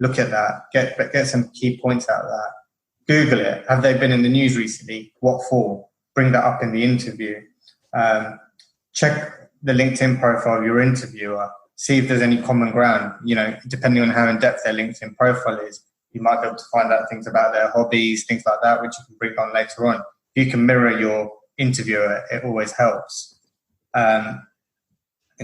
look at that, get some key points out of that. Google it. Have they been in the news recently? What for? Bring that up in the interview. Check the LinkedIn profile of your interviewer. See if there's any common ground. Depending on how in-depth their LinkedIn profile is, you might be able to find out things about their hobbies, things like that, which you can bring on later on. If you can mirror your interviewer, it always helps.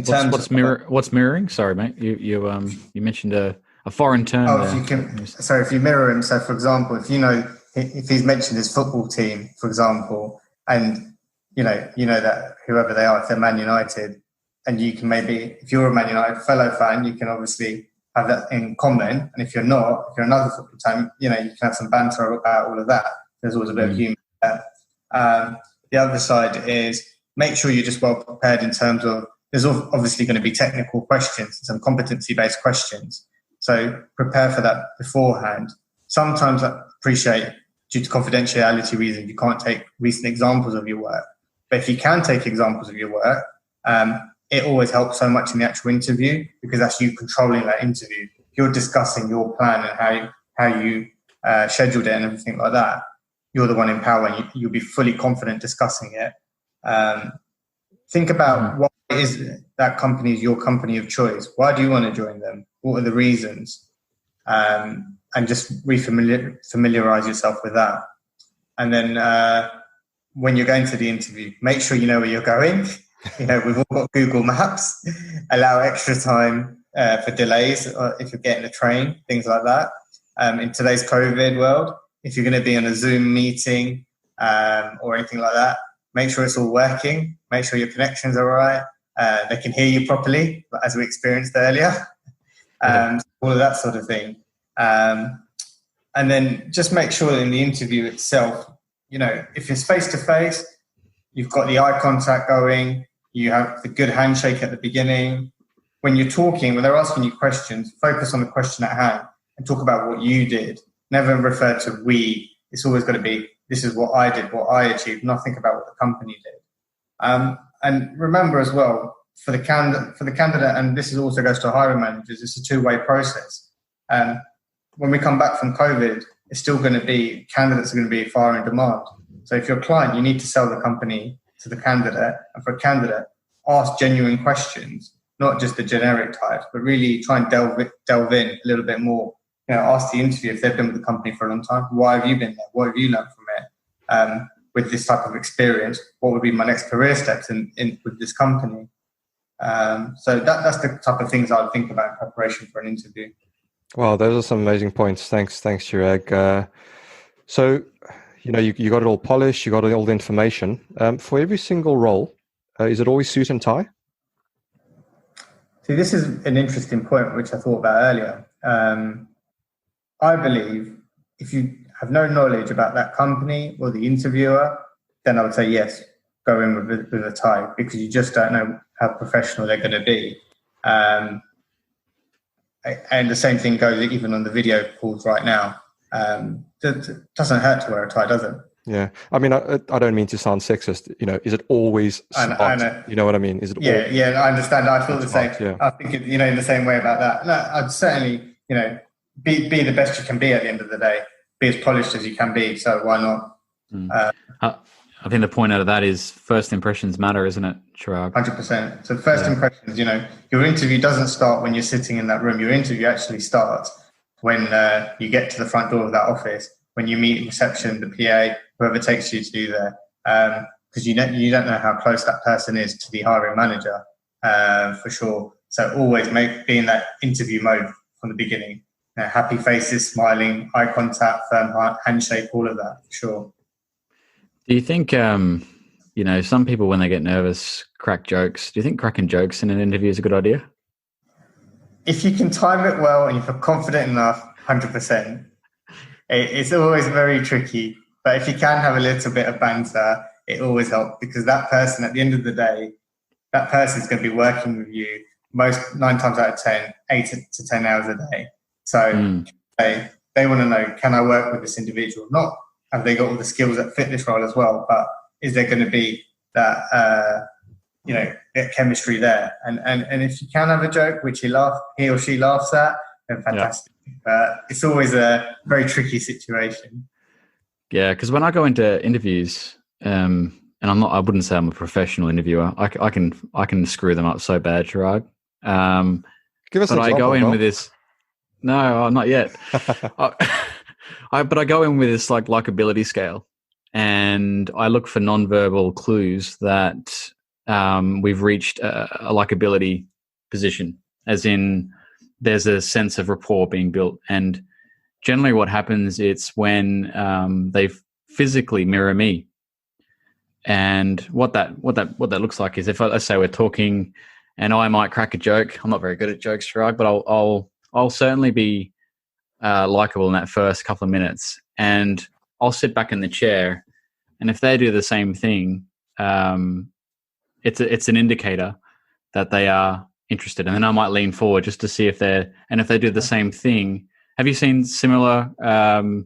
What's mirroring? Sorry, mate. You mentioned a foreign term. If you mirror him. So, for example, if he's mentioned his football team, for example, and you know that whoever they are, if they're Man United, and you can maybe, if you're a Man United fellow fan, you can obviously have that in common. And if you're not, if you're another football team, you can have some banter about all of that. There's always a bit of humour there. The other side is make sure you're just well prepared in terms of, there's obviously going to be technical questions, some competency-based questions. So prepare for that beforehand. Sometimes I appreciate, due to confidentiality reasons, you can't take recent examples of your work. But if you can take examples of your work, it always helps so much in the actual interview, because that's you controlling that interview. You're discussing your plan and how you scheduled it and everything like that. You're the one in power, and you'll be fully confident discussing it. Think about why is that company your company of choice? Why do you want to join them? What are the reasons? And just familiarize yourself with that. And then when you're going to the interview, make sure you know where you're going. We've all got Google Maps. Allow extra time for delays if you're getting a train, things like that. In today's COVID world, if you're going to be on a Zoom meeting or anything like that, make sure it's all working. Make sure your connections are all right. They can hear you properly, as we experienced earlier. All of that sort of thing. And then just make sure in the interview itself, if it's face-to-face, you've got the eye contact going, you have the good handshake at the beginning. When you're talking, when they're asking you questions, focus on the question at hand and talk about what you did. Never refer to we. It's always got to be, this is what I did, what I achieved, nothing about what the company did. And remember as well, for the candidate, and this also goes to hiring managers, it's a two-way process. When we come back from COVID, it's still going to be, candidates are going to be far in demand. So if you're a client, you need to sell the company to the candidate. And for a candidate, ask genuine questions, not just the generic types, but really try and delve in a little bit more. Ask the interview if they've been with the company for a long time. Why have you been there? What have you learned from it? With this type of experience, what would be my next career steps in with this company? So that's the type of things I would think about in preparation for an interview. Wow, those are some amazing points. Thanks, Chirag. So, you got it all polished, you got all the information. For every single role, is it always suit and tie? See, this is an interesting point, which I thought about earlier. I believe if you have no knowledge about that company or the interviewer, then I would say yes, go in with a tie, because you just don't know how professional they're going to be. And the same thing goes even on the video calls right now. It doesn't hurt to wear a tie, does it? Yeah. I mean, I don't mean to sound sexist. Is it always smart? I know. You know what I mean? Is it? Yeah, I understand. I feel the same. Yeah. I think, in the same way about that. No, I'd certainly, be the best you can be at the end of the day. Be as polished as you can be. So why not? I think the point out of that is first impressions matter, isn't it, Chirag? 100%. So first impressions, your interview doesn't start when you're sitting in that room. Your interview actually starts when you get to the front door of that office, when you meet reception, the PA, whoever takes you to there. Because you don't know how close that person is to the hiring manager, for sure. So always be in that interview mode from the beginning. Happy faces, smiling, eye contact, firm handshake, all of that, for sure. Do you think, some people when they get nervous crack jokes? Do you think cracking jokes in an interview is a good idea? If you can time it well and you feel confident enough, 100%. It's always very tricky. But if you can have a little bit of banter, it always helps, because that person, at the end of the day, that person is going to be working with you 9 times out of 10, 8 to 10 hours a day. So they want to know, can I work with this individual? Not have they got all the skills that fit this role as well, but is there going to be that, chemistry there? And if you can have a joke which he or she laughs at, then fantastic. It's always a very tricky situation. Yeah, because when I go into interviews, and I wouldn't say I'm a professional interviewer. I can screw them up so bad, Chirag. Give us but an I example, go in Val. with this. No, not yet. But I go in with this like likability scale, and I look for nonverbal clues that we've reached a likability position, as in there's a sense of rapport being built. And generally, what happens it's when they physically mirror me. And what that looks like is if let's say we're talking, and I might crack a joke. I'm not very good at jokes, Chirag, but I'll certainly be likable in that first couple of minutes, and I'll sit back in the chair, and if they do the same thing, it's an indicator that they are interested, and then I might lean forward just to see if they do the same thing. Have you seen similar kind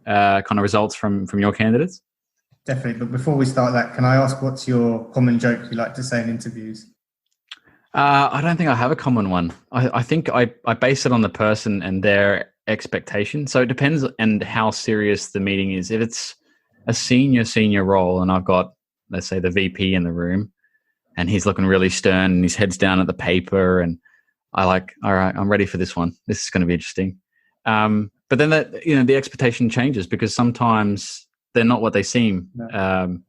of results from your candidates? Definitely. But before we start that, can I ask what's your common joke you like to say in interviews? I don't think I have a common one. I think I base it on the person and their expectation. So it depends on how serious the meeting is. If it's a senior role and I've got, let's say, the VP in the room and he's looking really stern and his head's down at the paper, and all right, I'm ready for this one. This is going to be interesting. But then the expectation changes because sometimes they're not what they seem. No.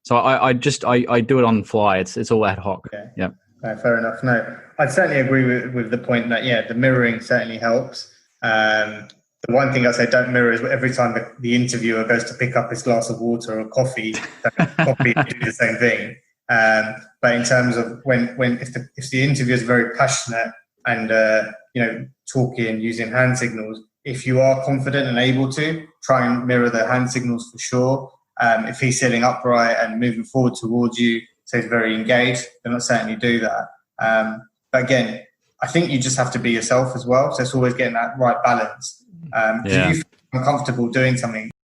So I do it on the fly. It's all ad hoc. Okay. Yeah. No, fair enough. No, I'd certainly agree with the point that, the mirroring certainly helps. The one thing I say don't mirror is every time the interviewer goes to pick up his glass of water or coffee, do the same thing. But in terms of if the interviewer is very passionate and talking using hand signals, if you are confident and able to, try and mirror the hand signals for sure. If he's sitting upright and moving forward towards you, so he's very engaged, then I'll certainly do that. But again, I think you just have to be yourself as well. So it's always getting that right balance. If you feel uncomfortable doing something,